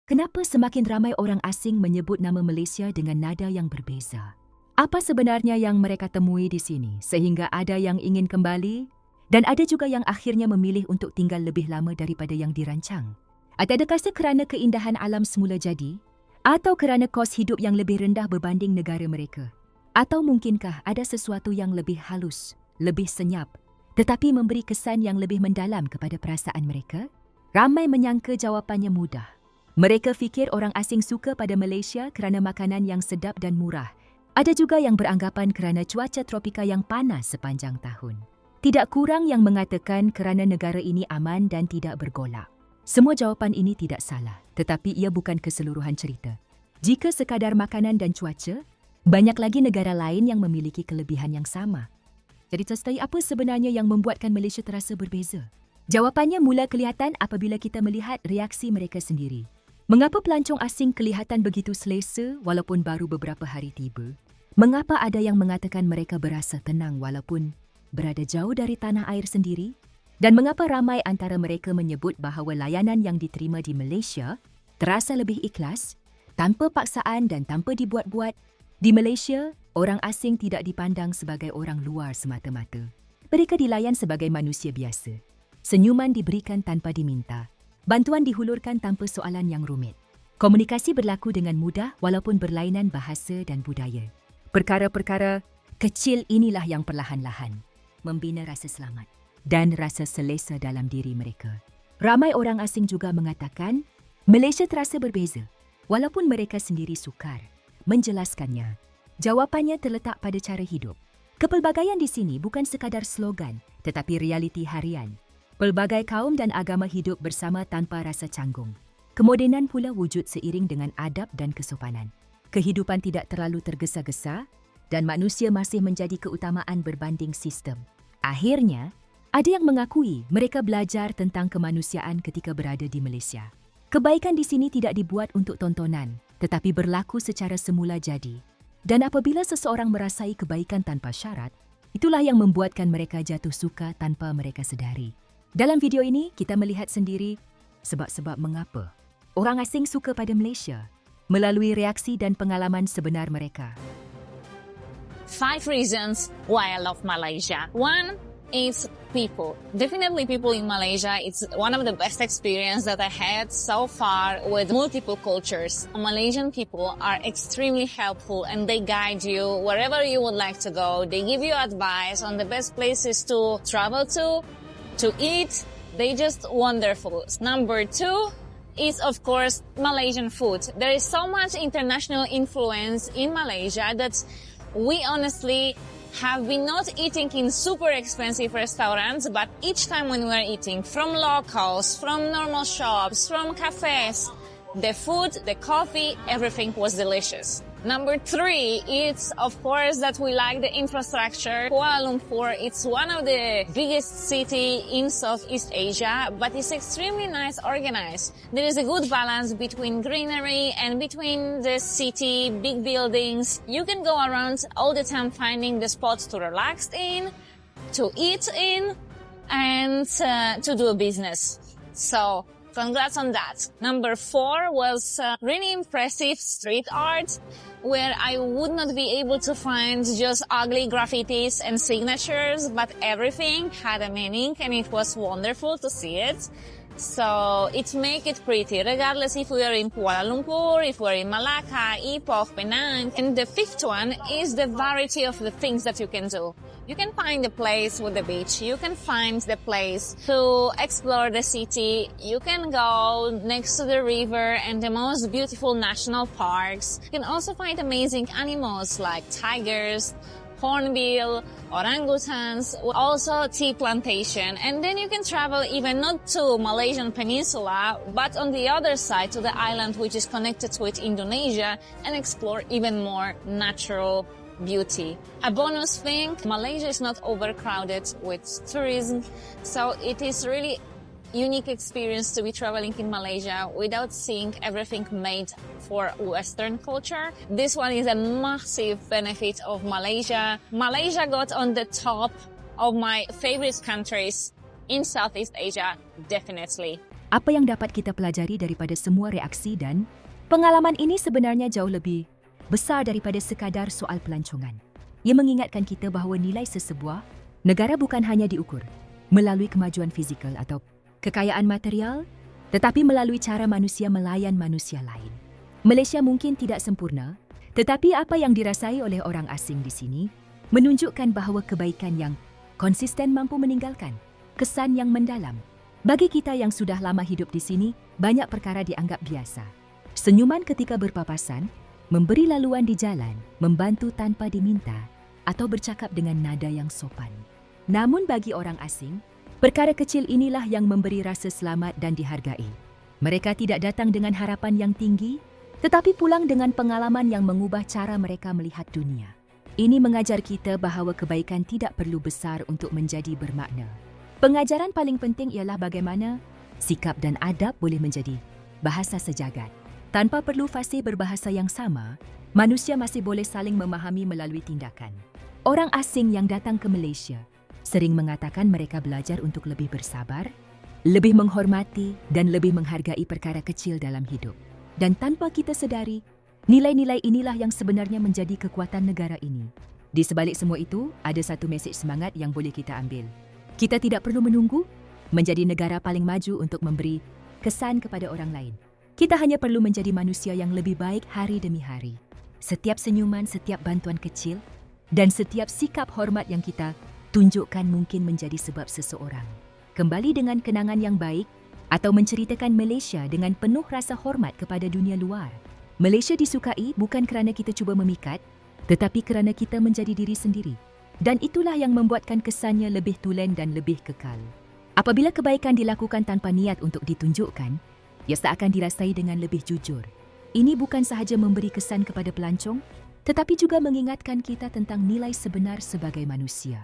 Kenapa semakin ramai orang asing menyebut nama Malaysia dengan nada yang berbeza? Apa sebenarnya yang mereka temui di sini sehingga ada yang ingin kembali dan ada juga yang akhirnya memilih untuk tinggal lebih lama daripada yang dirancang? Adakah kerana keindahan alam semula jadi? Atau kerana kos hidup yang lebih rendah berbanding negara mereka? Atau mungkinkah ada sesuatu yang lebih halus, lebih senyap, tetapi memberi kesan yang lebih mendalam kepada perasaan mereka? Ramai menyangka jawapannya mudah. Mereka fikir orang asing suka pada Malaysia kerana makanan yang sedap dan murah. Ada juga yang beranggapan kerana cuaca tropika yang panas sepanjang tahun. Tidak kurang yang mengatakan kerana negara ini aman dan tidak bergolak. Semua jawapan ini tidak salah, tetapi ia bukan keseluruhan cerita. Jika sekadar makanan dan cuaca, banyak lagi negara lain yang memiliki kelebihan yang sama. Jadi testai apa sebenarnya yang membuatkan Malaysia terasa berbeza? Jawapannya mula kelihatan apabila kita melihat reaksi mereka sendiri. Mengapa pelancong asing kelihatan begitu selesa walaupun baru beberapa hari tiba? Mengapa ada yang mengatakan mereka berasa tenang walaupun berada jauh dari tanah air sendiri? Dan mengapa ramai antara mereka menyebut bahawa layanan yang diterima di Malaysia terasa lebih ikhlas, tanpa paksaan dan tanpa dibuat-buat? Di Malaysia, orang asing tidak dipandang sebagai orang luar semata-mata. Mereka dilayan sebagai manusia biasa. Senyuman diberikan tanpa diminta. Bantuan dihulurkan tanpa soalan yang rumit. Komunikasi berlaku dengan mudah walaupun berlainan bahasa dan budaya. Perkara-perkara kecil inilah yang perlahan-lahan membina rasa selamat dan rasa selesa dalam diri mereka. Ramai orang asing juga mengatakan Malaysia terasa berbeza walaupun mereka sendiri sukar menjelaskannya. Jawapannya terletak pada cara hidup. Kepelbagaian di sini bukan sekadar slogan tetapi realiti harian. Pelbagai kaum dan agama hidup bersama tanpa rasa canggung. Kemodenan pula wujud seiring dengan adab dan kesopanan. Kehidupan tidak terlalu tergesa-gesa dan manusia masih menjadi keutamaan berbanding sistem. Akhirnya, ada yang mengakui mereka belajar tentang kemanusiaan ketika berada di Malaysia. Kebaikan di sini tidak dibuat untuk tontonan, tetapi berlaku secara semula jadi. Dan apabila seseorang merasai kebaikan tanpa syarat, itulah yang membuatkan mereka jatuh suka tanpa mereka sedari. Dalam video ini, kita melihat sendiri sebab-sebab mengapa orang asing suka pada Malaysia melalui reaksi dan pengalaman sebenar mereka. 5 reasons why I love Malaysia. 1 is people. Definitely people in Malaysia. It's one of the best experience that I had so far with multiple cultures. Malaysian people are extremely helpful and they guide you wherever you would like to go. They give you advice on the best places to travel to eat. They just wonderful. Number 2 is of course Malaysian food. There is so much international influence in Malaysia that we honestly have been not eating in super expensive restaurants, but each time when we're eating from locals, from normal shops, from cafes, the food, the coffee, everything was delicious. Number 3, it's of course that we like the infrastructure. Kuala Lumpur, it's one of the biggest city in Southeast Asia, but it's extremely nice organized. There is a good balance between greenery and between the city, big buildings. You can go around all the time finding the spots to relax in, to eat in, and to do a business. So, congrats on that. Number 4 was really impressive street art, where I would not be able to find just ugly graffitis and signatures, but everything had a meaning and it was wonderful to see it. So it make it pretty, regardless if we are in Kuala Lumpur, if we're in Malacca, Ipoh, Penang. And the 5th one is the variety of the things that you can do. You can find a place with the beach. You can find the place to explore the city. You can go next to the river and the most beautiful national parks. You can also find amazing animals like tigers, hornbill, orangutans, also tea plantation. And then you can travel even not to Malaysian Peninsula, but on the other side to the island which is connected with Indonesia and explore even more natural beauty. A bonus thing, Malaysia is not overcrowded with tourism, so it is really unique experience to be traveling in Malaysia without seeing everything made for Western culture. This one is a massive benefit of Malaysia. Malaysia got on the top of my favorite countries in Southeast Asia, definitely. Apa yang dapat kita pelajari daripada semua reaksi dan pengalaman ini sebenarnya jauh lebih besar daripada sekadar soal pelancongan. Ia mengingatkan kita bahawa nilai sesebuah negara bukan hanya diukur melalui kemajuan fizikal atau kekayaan material, tetapi melalui cara manusia melayan manusia lain. Malaysia mungkin tidak sempurna, tetapi apa yang dirasai oleh orang asing di sini menunjukkan bahawa kebaikan yang konsisten mampu meninggalkan kesan yang mendalam. Bagi kita yang sudah lama hidup di sini, banyak perkara dianggap biasa. Senyuman ketika berpapasan, memberi laluan di jalan, membantu tanpa diminta, atau bercakap dengan nada yang sopan. Namun bagi orang asing, perkara kecil inilah yang memberi rasa selamat dan dihargai. Mereka tidak datang dengan harapan yang tinggi, tetapi pulang dengan pengalaman yang mengubah cara mereka melihat dunia. Ini mengajar kita bahawa kebaikan tidak perlu besar untuk menjadi bermakna. Pengajaran paling penting ialah bagaimana sikap dan adab boleh menjadi bahasa sejagat. Tanpa perlu fasih berbahasa yang sama, manusia masih boleh saling memahami melalui tindakan. Orang asing yang datang ke Malaysia sering mengatakan mereka belajar untuk lebih bersabar, lebih menghormati dan lebih menghargai perkara kecil dalam hidup. Dan tanpa kita sedari, nilai-nilai inilah yang sebenarnya menjadi kekuatan negara ini. Di sebalik semua itu, ada satu mesej semangat yang boleh kita ambil. Kita tidak perlu menunggu menjadi negara paling maju untuk memberi kesan kepada orang lain. Kita hanya perlu menjadi manusia yang lebih baik hari demi hari. Setiap senyuman, setiap bantuan kecil, dan setiap sikap hormat yang kita tunjukkan mungkin menjadi sebab seseorang kembali dengan kenangan yang baik atau menceritakan Malaysia dengan penuh rasa hormat kepada dunia luar. Malaysia disukai bukan kerana kita cuba memikat, tetapi kerana kita menjadi diri sendiri. Dan itulah yang membuatkan kesannya lebih tulen dan lebih kekal. Apabila kebaikan dilakukan tanpa niat untuk ditunjukkan, ia seakan dirasai dengan lebih jujur. Ini bukan sahaja memberi kesan kepada pelancong, tetapi juga mengingatkan kita tentang nilai sebenar sebagai manusia.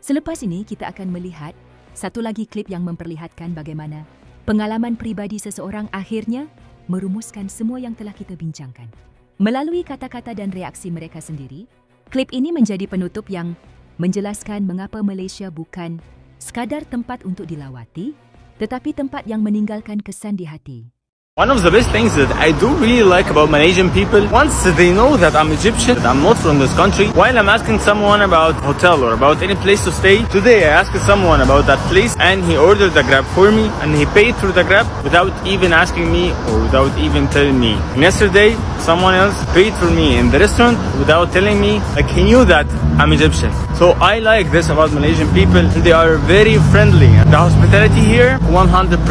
Selepas ini, kita akan melihat satu lagi klip yang memperlihatkan bagaimana pengalaman pribadi seseorang akhirnya merumuskan semua yang telah kita bincangkan. Melalui kata-kata dan reaksi mereka sendiri, klip ini menjadi penutup yang menjelaskan mengapa Malaysia bukan sekadar tempat untuk dilawati, tetapi tempat yang meninggalkan kesan di hati. One of the best things that I do really like about Malaysian people, once they know that I'm Egyptian, that I'm not from this country, while I'm asking someone about hotel or about any place to stay, today I asked someone about that place and he ordered the Grab for me and he paid through the Grab without even asking me or without even telling me. And yesterday, someone else paid for me in the restaurant without telling me, like he knew that I'm Egyptian. So I like this about Malaysian people. They are very friendly. The hospitality here, 100%.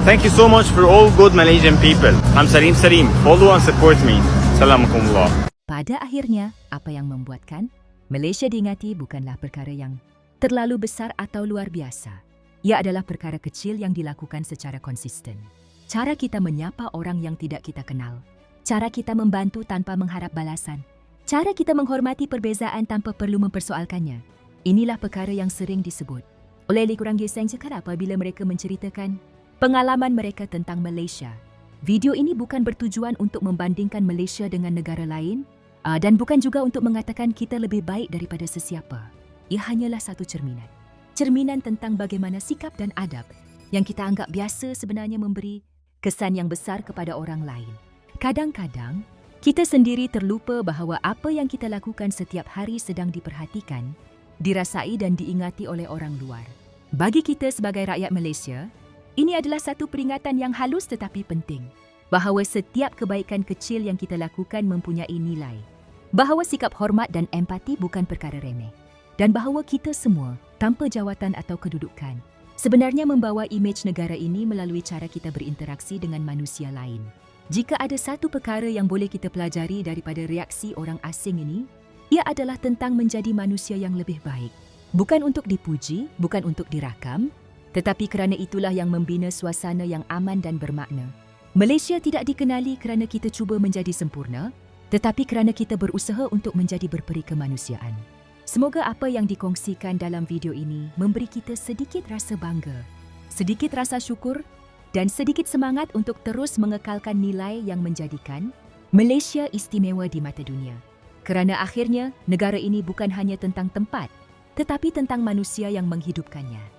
Thank you so much for all good Malaysian people. I'm Salim Salim. Follow and support me. Assalamualaikum. Pada akhirnya, apa yang membuatkan Malaysia diingati bukanlah perkara yang terlalu besar atau luar biasa. Ia adalah perkara kecil yang dilakukan secara konsisten. Cara kita menyapa orang yang tidak kita kenal. Cara kita membantu tanpa mengharap balasan. Cara kita menghormati perbezaan tanpa perlu mempersoalkannya. Inilah perkara yang sering disebut oleh kurang geseng cakap apabila mereka menceritakan pengalaman mereka tentang Malaysia. Video ini bukan bertujuan untuk membandingkan Malaysia dengan negara lain dan bukan juga untuk mengatakan kita lebih baik daripada sesiapa. Ia hanyalah satu cerminan. Cerminan tentang bagaimana sikap dan adab yang kita anggap biasa sebenarnya memberi kesan yang besar kepada orang lain. Kadang-kadang, kita sendiri terlupa bahawa apa yang kita lakukan setiap hari sedang diperhatikan, dirasai dan diingati oleh orang luar. Bagi kita sebagai rakyat Malaysia, ini adalah satu peringatan yang halus tetapi penting, bahawa setiap kebaikan kecil yang kita lakukan mempunyai nilai, bahawa sikap hormat dan empati bukan perkara remeh, dan bahawa kita semua, tanpa jawatan atau kedudukan, sebenarnya membawa imej negara ini melalui cara kita berinteraksi dengan manusia lain. Jika ada satu perkara yang boleh kita pelajari daripada reaksi orang asing ini, ia adalah tentang menjadi manusia yang lebih baik. Bukan untuk dipuji, bukan untuk dirakam, tetapi kerana itulah yang membina suasana yang aman dan bermakna. Malaysia tidak dikenali kerana kita cuba menjadi sempurna, tetapi kerana kita berusaha untuk menjadi berperi kemanusiaan. Semoga apa yang dikongsikan dalam video ini memberi kita sedikit rasa bangga, sedikit rasa syukur dan sedikit semangat untuk terus mengekalkan nilai yang menjadikan Malaysia istimewa di mata dunia. Kerana akhirnya, negara ini bukan hanya tentang tempat, tetapi tentang manusia yang menghidupkannya.